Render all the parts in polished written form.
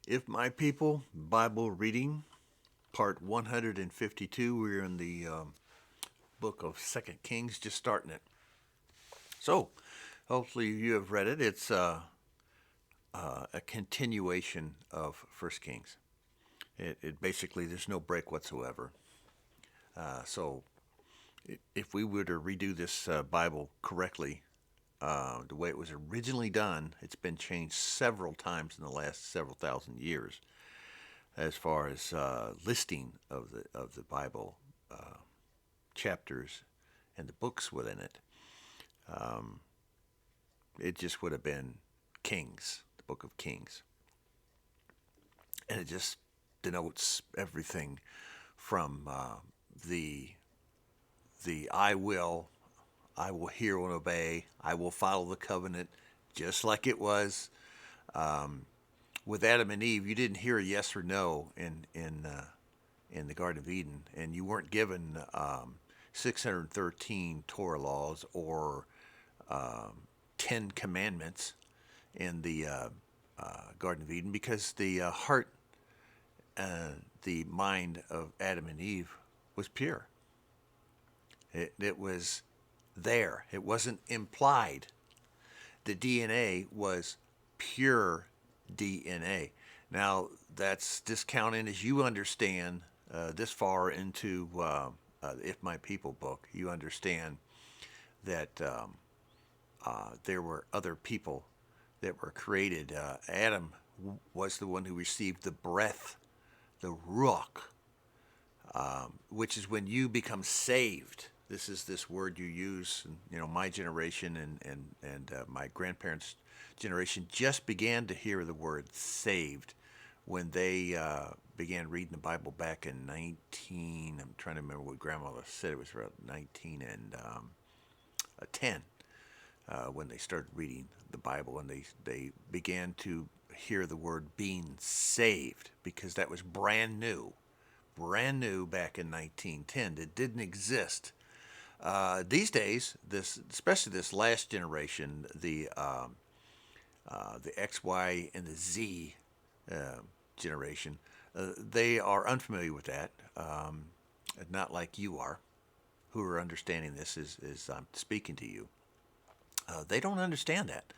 If My People Bible Reading, Part 152. We're in the book of Second Kings, just starting it. So, hopefully you have read it. It's a continuation of First Kings. It basically, there's no break whatsoever. So, if we were to redo this Bible correctly, the way it was originally done, it's been changed several times in the last several thousand years as far as listing of the Bible chapters and the books within it. Um, it just would have been Kings, the Book of Kings, and it just denotes everything from the the I will hear and obey, I will follow the covenant, just like it was with Adam and Eve. You didn't hear a yes or no in the Garden of Eden, and you weren't given 613 Torah laws or 10 commandments in the Garden of Eden, because the heart, the mind of Adam and Eve was pure. It was there. It wasn't implied. The DNA was pure DNA. Now, that's discounting as you understand this far into If My People book. You understand that there were other people that were created. Adam was the one who received the breath, the ruach, which is when you become saved. This is this word you use. My generation and my grandparents' generation just began to hear the word saved when they began reading the Bible back in 19. I'm trying to remember what grandmother said. It was around 19 and 10 when they started reading the Bible, and they began to hear the word being saved, because that was brand new back in 1910. That didn't exist. These days, especially this last generation, the X, Y, and the Z generation, they are unfamiliar with that. Not like you are, who are understanding this as I'm speaking to you. They don't understand that.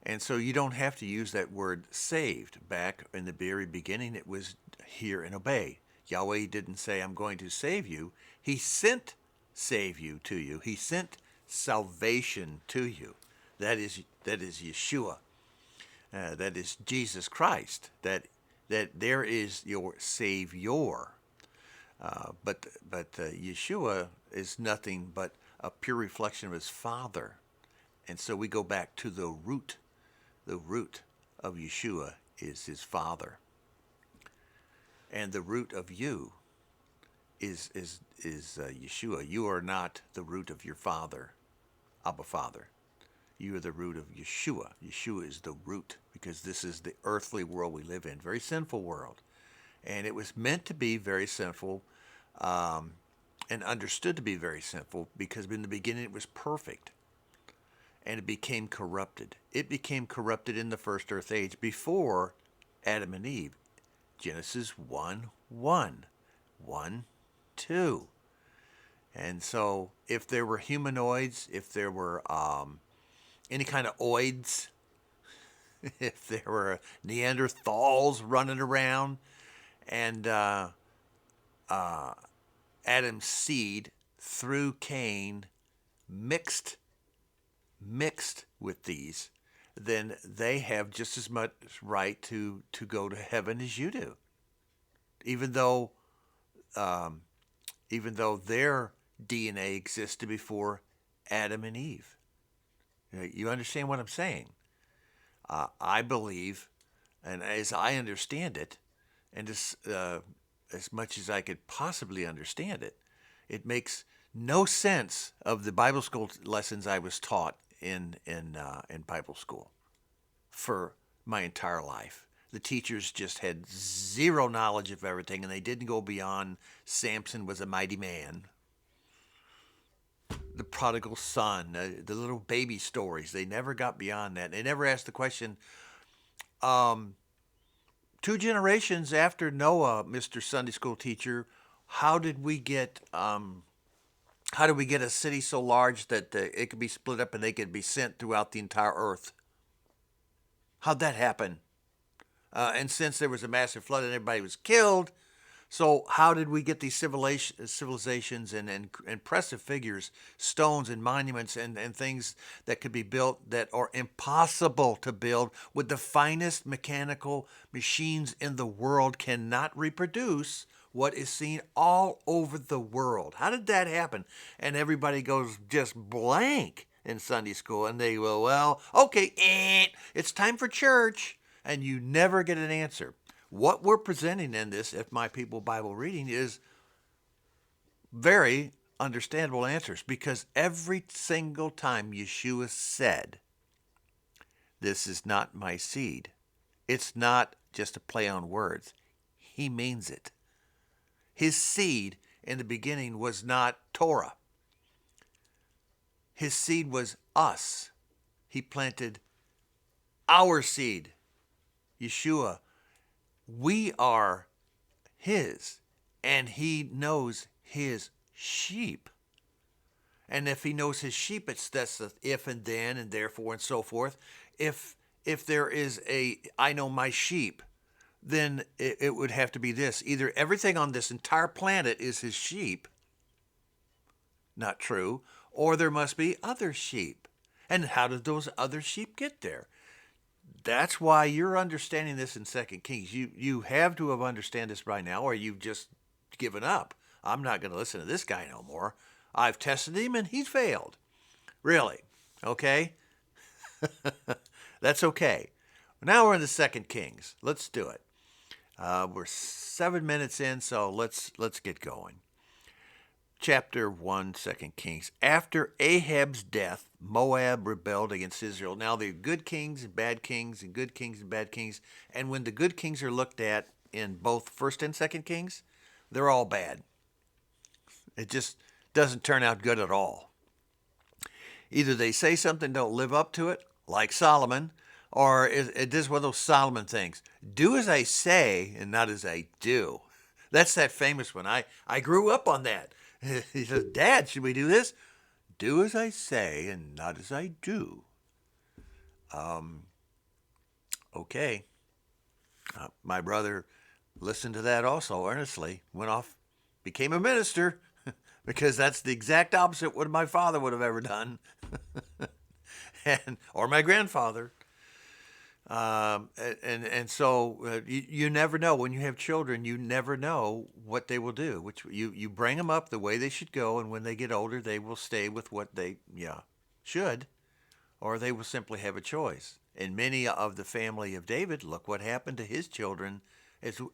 And so you don't have to use that word saved. Back in the very beginning, it was hear and obey. Yahweh didn't say, I'm going to save you. He sent save you to you. He sent salvation to you. That is Yeshua. That is Jesus Christ. That there is your Savior. But Yeshua is nothing but a pure reflection of his Father. And so we go back to the root. The root of Yeshua is his Father, and the root of you is Yeshua. You are not the root of your father, Abba Father. You are the root of Yeshua. Yeshua is the root, because this is the earthly world we live in, very sinful world, and it was meant to be very sinful, and understood to be very sinful, because in the beginning it was perfect. And it became corrupted. It became corrupted in the first earth age before Adam and Eve. Genesis 1:1, 1:2. And so if there were humanoids, if there were any kind of oids, if there were Neanderthals running around, and Adam's seed through Cain mixed with these, then they have just as much right to go to heaven as you do, even though um, even though their DNA existed before Adam and Eve. You understand what I'm saying? I believe, and as I understand it, and as much as I could possibly understand it, it makes no sense of the Bible school lessons I was taught in Bible school for my entire life. The teachers just had zero knowledge of everything, and they didn't go beyond Samson was a mighty man, the prodigal son, the little baby stories. They never got beyond that. They never asked the question, um, 2 generations after Noah, Mr. Sunday School teacher, how did we get a city so large that it could be split up and they could be sent throughout the entire earth? How'd that happen? And since there was a massive flood and everybody was killed, so how did we get these civilizations and impressive figures, stones and monuments and things that could be built that are impossible to build with the finest mechanical machines in the world cannot reproduce what is seen all over the world? How did that happen? And everybody goes just blank in Sunday school, and they go, well, okay, it's time for church, and you never get an answer. What we're presenting in this, If My People Bible reading, is very understandable answers, because every single time Yeshua said, this is not my seed, it's not just a play on words. He means it. His seed in the beginning was not Torah. His seed was us. He planted our seed, Yeshua. We are his, and he knows his sheep. And if he knows his sheep, that's the if and then and therefore and so forth. If there is a I know my sheep, then it would have to be this. Either everything on this entire planet is his sheep, not true, or there must be other sheep. And how did those other sheep get there? That's why you're understanding this in 2 Kings. You have to have understand this by now, or you've just given up. I'm not going to listen to this guy no more. I've tested him and he's failed. Really? Okay? That's okay. Now we're in the 2 Kings. Let's do it. We're 7 minutes in, so let's get going. Chapter 1, 2 Kings. After Ahab's death, Moab rebelled against Israel. Now there are good kings and bad kings and good kings and bad kings. And when the good kings are looked at in both 1st and 2nd Kings, they're all bad. It just doesn't turn out good at all. Either they say something, don't live up to it, like Solomon, or it is one of those Solomon things. Do as I say and not as I do. That's that famous one. I grew up on that. He says, Dad, should we do this? Do as I say and not as I do. Okay. My brother listened to that also earnestly, went off, became a minister, because that's the exact opposite what my father would have ever done, or my grandfather. So you never know. When you have children, you never know what they will do. Which you bring them up the way they should go, and when they get older, they will stay with what they should, or they will simply have a choice. And many of the family of David, look what happened to his children.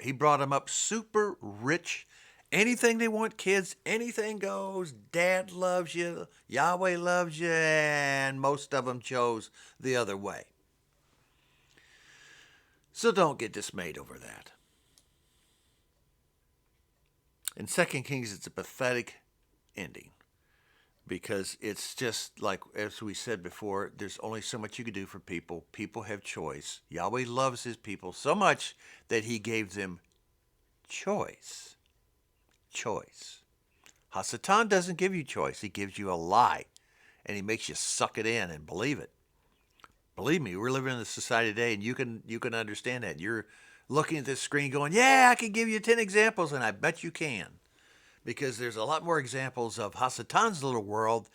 He brought them up super rich. Anything they want, kids, anything goes. Dad loves you, Yahweh loves you, and most of them chose the other way. So don't get dismayed over that. In 2 Kings, it's a pathetic ending, because it's just like, as we said before, there's only so much you can do for people. People have choice. Yahweh loves his people so much that he gave them choice. Choice. Hasatan doesn't give you choice. He gives you a lie, and he makes you suck it in and believe it. Believe me, we're living in a society today, and you can understand that. You're looking at this screen going, yeah, I can give you 10 examples, and I bet you can. Because there's a lot more examples of Hasatan's little world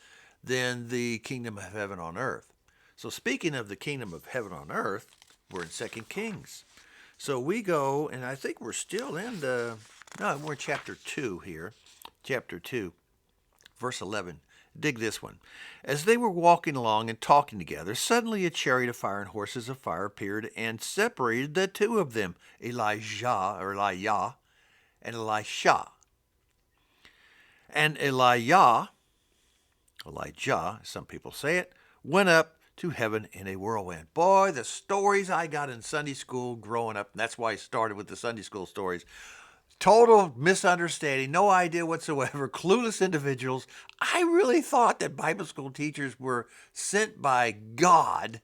than the kingdom of heaven on earth. So speaking of the kingdom of heaven on earth, we're in 2 Kings. So we go, and I think we're still in we're in chapter 2 here. Chapter 2, verse 11. Dig this one. As they were walking along and talking together, suddenly a chariot of fire and horses of fire appeared and separated the two of them, Elijah and Elisha. And Elijah, some people say it, went up to heaven in a whirlwind. Boy, the stories I got in Sunday school growing up, and that's why I started with the Sunday school stories. Total misunderstanding, no idea whatsoever, clueless individuals. I really thought that Bible school teachers were sent by God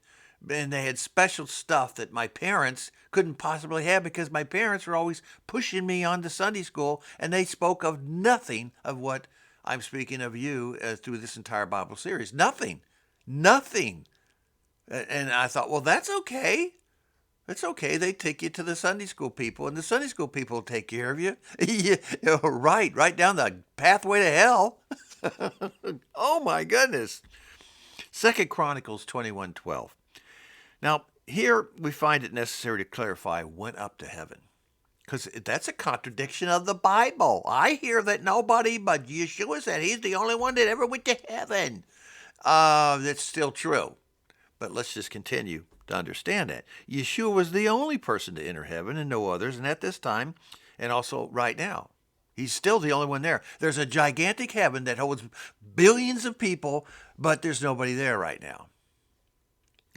And they had special stuff that my parents couldn't possibly have because my parents were always pushing me on to Sunday school, and they spoke of nothing of what I'm speaking of you through this entire Bible series. Nothing. Nothing. And I thought, well, that's okay. It's okay. They take you to the Sunday school people, and the Sunday school people will take care of you. Yeah, right down the pathway to hell. Oh my goodness. 2 Chronicles 21:12. Now, here we find it necessary to clarify went up to heaven. Because that's a contradiction of the Bible. I hear that nobody but Yeshua said he's the only one that ever went to heaven. That's still true. But let's just continue to understand that. Yeshua was the only person to enter heaven and no others, and at this time, and also right now. He's still the only one there. There's a gigantic heaven that holds billions of people, but there's nobody there right now.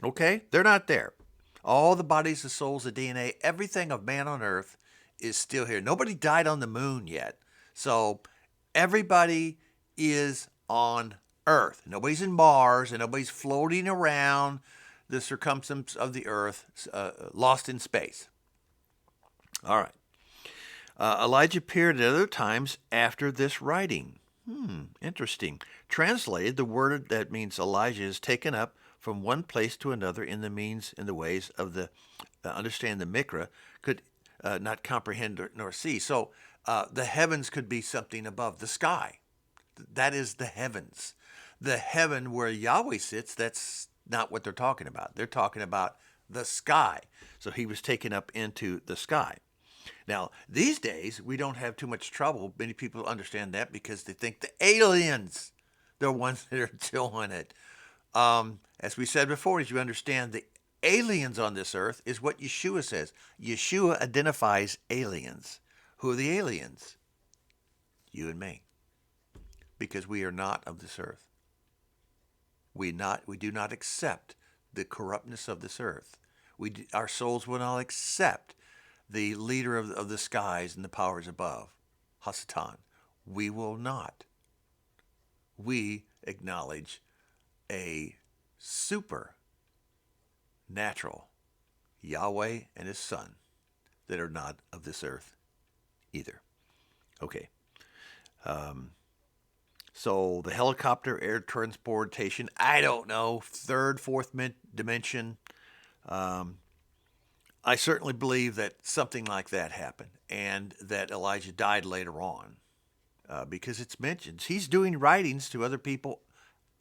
Okay? They're not there. All the bodies, the souls, the DNA, everything of man on earth is still here. Nobody died on the moon yet. So everybody is on Earth. Nobody's in Mars, and nobody's floating around the circumference of the Earth, lost in space. All right. Elijah appeared at other times after this writing. Interesting. Translated, the word that means Elijah is taken up from one place to another in the ways of the understand the Mikra could not comprehend nor see. So the heavens could be something above the sky. That is the heavens. The heaven where Yahweh sits, that's not what they're talking about. They're talking about the sky. So he was taken up into the sky. Now, these days, we don't have too much trouble. Many people understand that because they think the aliens, they're ones that are doing it. As we said before, as you understand, the aliens on this earth is what Yeshua says. Yeshua identifies aliens. Who are the aliens? You and me. Because we are not of this earth. We do not accept the corruptness of this earth. Our souls will not accept the leader of the skies and the powers above, Hasatan. We will not. We acknowledge a supernatural Yahweh and his son that are not of this earth either. Okay. So the helicopter air transportation, I don't know, third, fourth dimension. I certainly believe that something like that happened and that Elijah died later on because it's mentioned. He's doing writings to other people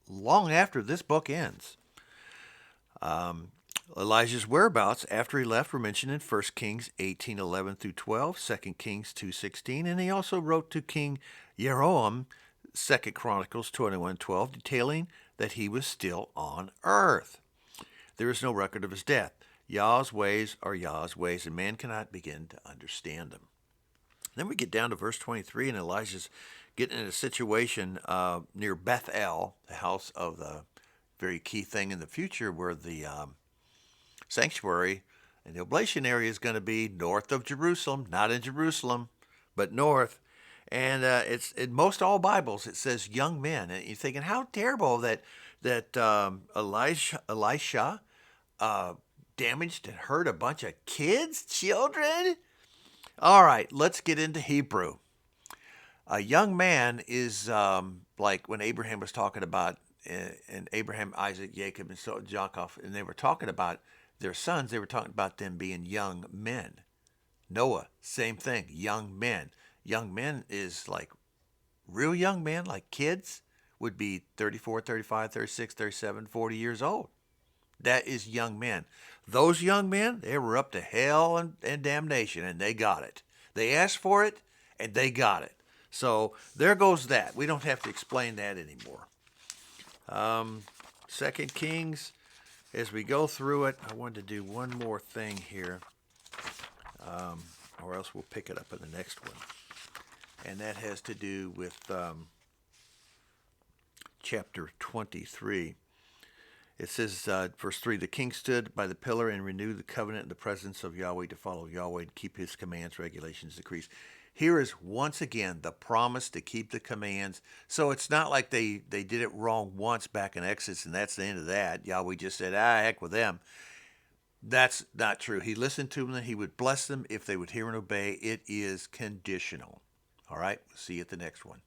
long after this book ends. Elijah's whereabouts after he left were mentioned in 1 Kings 18:11 through 12, 2 Kings 2:16, and he also wrote to King Jeroboam 2 Chronicles 21:12, detailing that he was still on earth. There is no record of his death. Yah's ways are Yah's ways, and man cannot begin to understand them. Then we get down to verse 23, and Elijah's getting in a situation near Bethel, the house of the very key thing in the future where the sanctuary and the oblation area is going to be north of Jerusalem, not in Jerusalem, but north. And it's in most all Bibles it says young men, and you're thinking how terrible that Elisha damaged and hurt a bunch of kids, children. All right, let's get into Hebrew. A young man is like when Abraham was talking about, and Abraham, Isaac, Jacob, and so Jacob, and they were talking about their sons. They were talking about them being young men. Noah, same thing, young men. Young men is like real young men, like kids, would be 34, 35, 36, 37, 40 years old. That is young men. Those young men, they were up to hell and damnation, and they got it. They asked for it, and they got it. So there goes that. We don't have to explain that anymore. 2 Kings, as we go through it, I wanted to do one more thing here, or else we'll pick it up in the next one. And that has to do with chapter 23. It says, verse 3, the king stood by the pillar and renewed the covenant in the presence of Yahweh to follow Yahweh and keep his commands, regulations, decrees. Here is once again the promise to keep the commands. So it's not like they did it wrong once back in Exodus and that's the end of that. Yahweh just said, heck with them. That's not true. He listened to them. He would bless them if they would hear and obey. It is conditional. All right. See you at the next one.